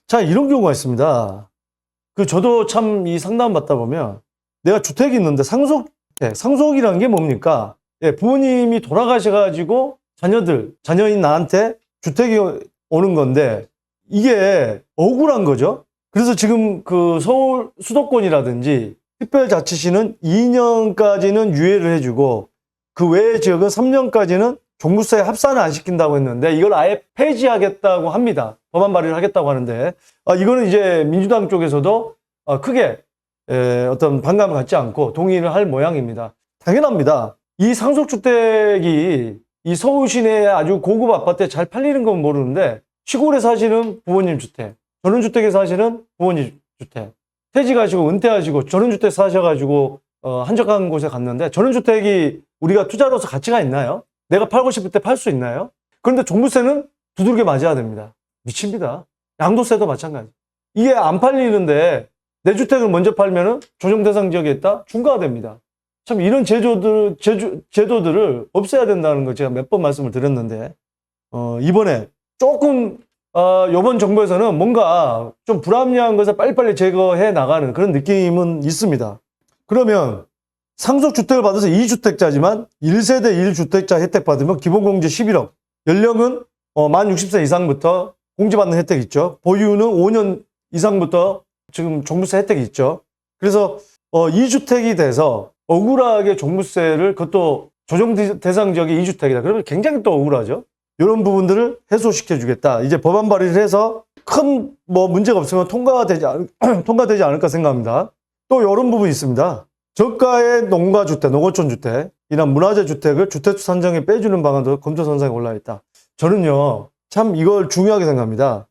자, 이런 경우가 있습니다. 저도 참 이 상담 받다 보면 내가 주택이 있는데 상속이라는 게 뭡니까? 예, 부모님이 돌아가셔가지고 자녀인 나한테 주택이 오는 건데 이게 억울한 거죠. 그래서 지금 서울 수도권이라든지 특별자치시는 2년까지는 유예를 해주고 그 외의 지역은 3년까지는 종부세 합산을 안 시킨다고 했는데 이걸 아예 폐지하겠다고 합니다. 법안 발의를 하겠다고 하는데 이거는 이제 민주당 쪽에서도 크게 어떤 반감을 갖지 않고 동의를 할 모양입니다. 당연합니다. 이 상속주택이 이 서울 시내에 아주 고급 아파트에 잘 팔리는 건 모르는데 시골에 사시는 부모님 주택, 전원주택에 사시는 부모님 주택, 퇴직하시고 은퇴하시고 전원주택 사셔가지고 한적한 곳에 갔는데 전원주택이 우리가 투자로서 가치가 있나요? 내가 팔고 싶을 때 팔 수 있나요? 그런데 종부세는 두들겨 맞아야 됩니다. 미칩니다. 양도세도 마찬가지. 이게 안 팔리는데 내 주택을 먼저 팔면은 조정 대상 지역에 있다 중과됩니다. 참 이런 제도들을 없애야 된다는 거 제가 몇 번 말씀을 드렸는데 이번에 조금 이번 정부에서는 뭔가 좀 불합리한 것을 빨리빨리 제거해 나가는 그런 느낌은 있습니다. 그러면 상속주택을 받아서 2주택자지만 1세대 1주택자 혜택 받으면 기본공제 11억, 연령은 만 60세 이상부터 공제받는 혜택이 있죠. 보유는 5년 이상부터 지금 종부세 혜택이 있죠. 그래서 2주택이 돼서 억울하게 종부세를 그것도 조정 대상 지역이 2주택이다. 그러면 굉장히 또 억울하죠. 이런 부분들을 해소시켜 주겠다. 이제 법안 발의를 해서 큰 문제가 없으면 통과되지 않을까 생각합니다. 또 이런 부분이 있습니다. 저가의 농가주택, 농어촌주택이나 문화재 주택을 주택수 산정에 빼주는 방안도 검토선상에 올라 있다. 저는요, 참 이걸 중요하게 생각합니다.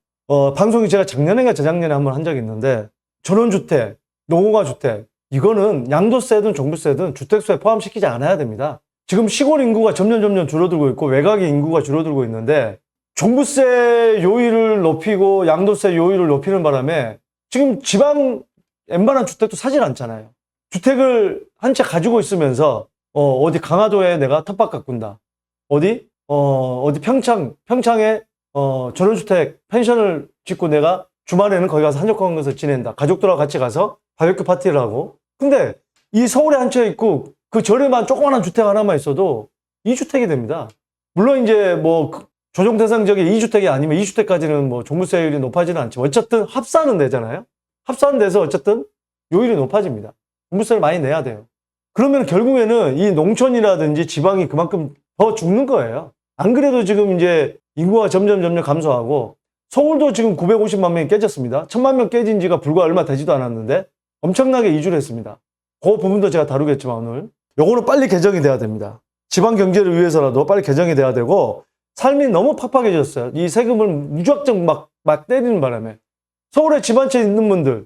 방송이 제가 작년인가 재작년에 한번 한 적이 있는데, 전원주택, 농어가주택, 이거는 양도세든 종부세든 주택수에 포함시키지 않아야 됩니다. 지금 시골 인구가 점점 줄어들고 있고 외곽의 인구가 줄어들고 있는데 종부세 요율을 높이고 양도세 요율을 높이는 바람에 지금 지방 웬만한 주택도 사질 않잖아요. 주택을 한 채 가지고 있으면서 어디 강화도에 내가 텃밭 가꾼다. 어디 평창에 전원주택 펜션을 짓고 내가 주말에는 거기 가서 한적한 곳을 지낸다. 가족들하고 같이 가서 바베큐 파티를 하고. 근데 이 서울에 한 채 있고 그 저렴한 조그만한 주택 하나만 있어도 2주택이 됩니다. 물론 이제 조정 대상 지역이 2주택이 아니면 2주택까지는 종부세율이 높아지는 않지만 어쨌든 합산은 되잖아요. 합산은 돼서 어쨌든 요율이 높아집니다. 종부세를 많이 내야 돼요. 그러면 결국에는 이 농촌이라든지 지방이 그만큼 더 죽는 거예요. 안 그래도 지금 이제 인구가 점점 감소하고 서울도 지금 950만 명이 깨졌습니다. 1000만 명 깨진 지가 불과 얼마 되지도 않았는데 엄청나게 이주를 했습니다. 그 부분도 제가 다루겠지만 오늘 요거는 빨리 개정이 돼야 됩니다. 지방 경제를 위해서라도 빨리 개정이 돼야 되고 삶이 너무 팍팍해졌어요. 이 세금을 무작정 막 때리는 바람에 서울에 집 한 채 있는 분들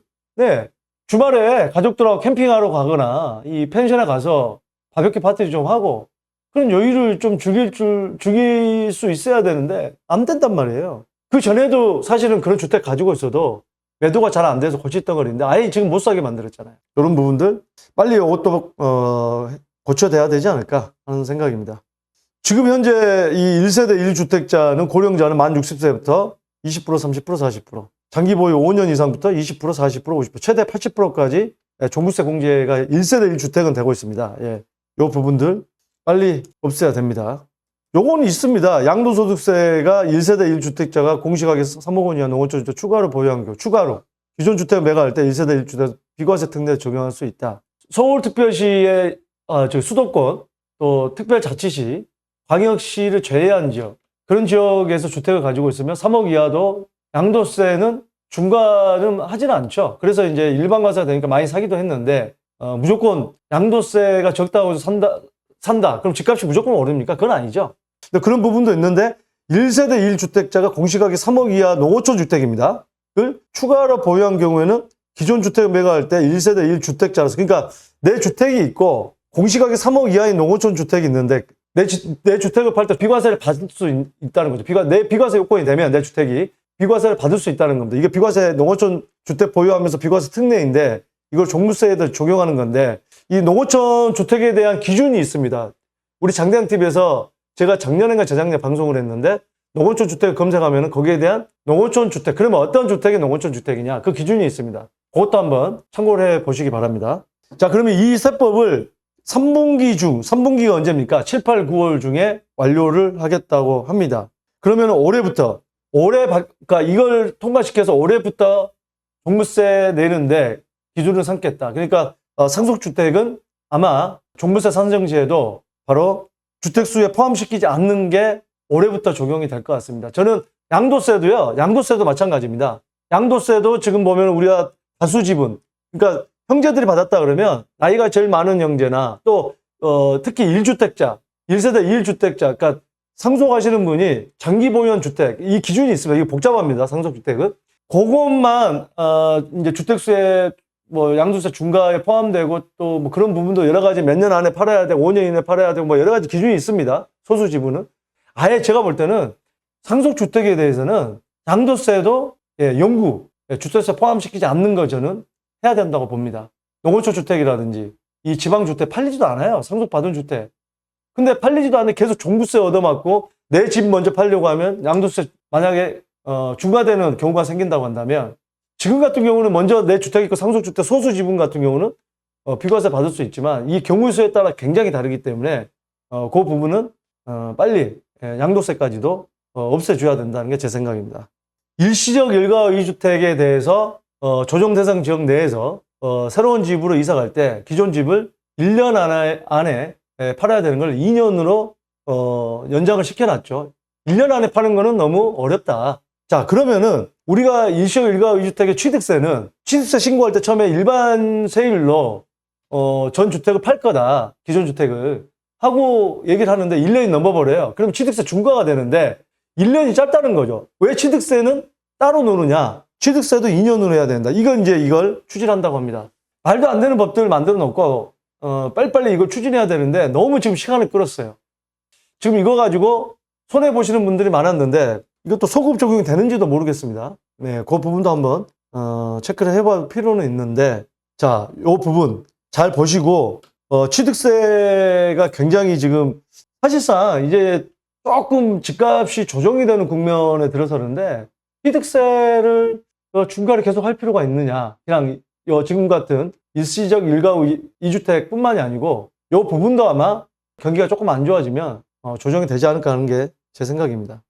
주말에 가족들하고 캠핑하러 가거나 이 펜션에 가서 바베큐 파티 좀 하고 그런 여유를 좀 죽일 수 있어야 되는데 안 된단 말이에요. 그 전에도 사실은 그런 주택 가지고 있어도 매도가 잘 안 돼서 고치덩어리인데 아예 지금 못 사게 만들었잖아요. 이런 부분들 빨리 이것도 고쳐돼야 되지 않을까 하는 생각입니다. 지금 현재 이 1세대 1주택자는 고령자는 만 60세부터 20%, 30%, 40%, 장기 보유 5년 이상부터 20%, 40%, 50%, 최대 80%까지 종부세 공제가 1세대 1주택은 되고 있습니다. 예, 요 부분들 빨리 없애야 됩니다. 요거는 있습니다. 양도소득세가 1세대 1주택자가 공시가격 3억 원 이하 농어촌 주택 추가로 보유한 경우, 추가로 기존 주택을 매각할 때 1세대 1주택 비과세 특례 적용할 수 있다. 서울특별시의 수도권 또 특별자치시, 광역시를 제외한 지역, 그런 지역에서 주택을 가지고 있으면 3억 이하도 양도세는 중과는 하지는 않죠. 그래서 이제 일반 과세가 되니까 많이 사기도 했는데 무조건 양도세가 적다고 해서 산다. 그럼 집값이 무조건 오릅니까? 그건 아니죠. 근데 그런 부분도 있는데 1세대 1주택자가 공시가격 3억 이하 농어촌 주택입니다. 그 추가로 보유한 경우에는 기존 주택을 매각할 때 1세대 1주택자라서 그러니까 내 주택이 있고 공시가격 3억 이하의 농어촌 주택이 있는데 내 주택을 팔 때 비과세를 받을 수 있다는 거죠. 내 비과세 요건이 되면 내 주택이 비과세를 받을 수 있다는 겁니다. 이게 비과세 농어촌 주택 보유하면서 비과세 특례인데 이걸 종부세에도 적용하는 건데 이 농어촌 주택에 대한 기준이 있습니다. 우리 장대양TV에서 제가 작년인가 재작년에 방송을 했는데 농어촌 주택을 검색하면 거기에 대한 농어촌 주택, 그러면 어떤 주택이 농어촌 주택이냐, 그 기준이 있습니다. 그것도 한번 참고를 해 보시기 바랍니다. 자, 그러면 이 세법을 3분기가 언제입니까? 7, 8, 9월 중에 완료를 하겠다고 합니다. 그러면 올해부터, 그러니까 이걸 통과시켜서 올해부터 종부세 내는데 기준을 삼겠다. 그러니까 상속주택은 아마 종부세 산정 시에도 바로 주택수에 포함시키지 않는 게 올해부터 적용이 될 것 같습니다. 저는 양도세도 마찬가지입니다. 양도세도 지금 보면 우리가 다수지분, 그러니까 형제들이 받았다 그러면 나이가 제일 많은 형제나 또 특히 1주택자, 1세대 1주택자, 그러니까 상속하시는 분이 장기 보유한 주택, 이 기준이 있습니다. 이게 복잡합니다. 상속주택은. 그것만 이제 주택수에 뭐 양도세 중과에 포함되고 또 뭐 그런 부분도 여러 가지 몇 년 안에 팔아야 되고 5년 이내에 팔아야 되고 뭐 여러 가지 기준이 있습니다. 소수 지분은. 아예 제가 볼 때는 상속주택에 대해서는 양도세도 주택세 포함시키지 않는 거 저는 해야 된다고 봅니다. 농어촌 주택이라든지 이 지방주택 팔리지도 않아요. 상속받은 주택. 근데 팔리지도 않는데 계속 종부세 얻어맞고 내 집 먼저 팔려고 하면 양도세 만약에 중과되는 경우가 생긴다고 한다면 지금 같은 경우는 먼저 내 주택 있고 상속주택 소수 지분 같은 경우는 비과세 받을 수 있지만 이 경우수에 따라 굉장히 다르기 때문에 그 부분은 빨리 양도세까지도 없애줘야 된다는 게 제 생각입니다. 일시적 일가 이주택에 대해서 조정 대상 지역 내에서 새로운 집으로 이사 갈 때 기존 집을 1년 안에 팔아야 되는 걸 2년으로 연장을 시켜놨죠. 1년 안에 파는 거는 너무 어렵다. 자, 그러면은 우리가 일시적 일가 이주택의 취득세는 취득세 신고할 때 처음에 일반 세율로 전 주택을 팔 거다. 기존 주택을 하고 얘기를 하는데 1년이 넘어버려요. 그럼 취득세 중과가 되는데 1년이 짧다는 거죠. 왜 취득세는 따로 노느냐? 취득세도 2년으로 해야 된다. 이걸 추진한다고 합니다. 말도 안 되는 법들을 만들어 놓고 빨리빨리 이걸 추진해야 되는데 너무 지금 시간을 끌었어요. 지금 이거 가지고 손해보시는 분들이 많았는데 이것도 소급 적용이 되는지도 모르겠습니다. 네, 그 부분도 한번 체크를 해볼 필요는 있는데, 자, 이 부분 잘 보시고 취득세가 굉장히 지금 사실상 이제 조금 집값이 조정이 되는 국면에 들어서는데 취득세를 중과를 계속 할 필요가 있느냐. 그냥 지금 같은 일시적 일가구 2주택뿐만이 아니고 이 부분도 아마 경기가 조금 안 좋아지면 조정이 되지 않을까 하는 게 제 생각입니다.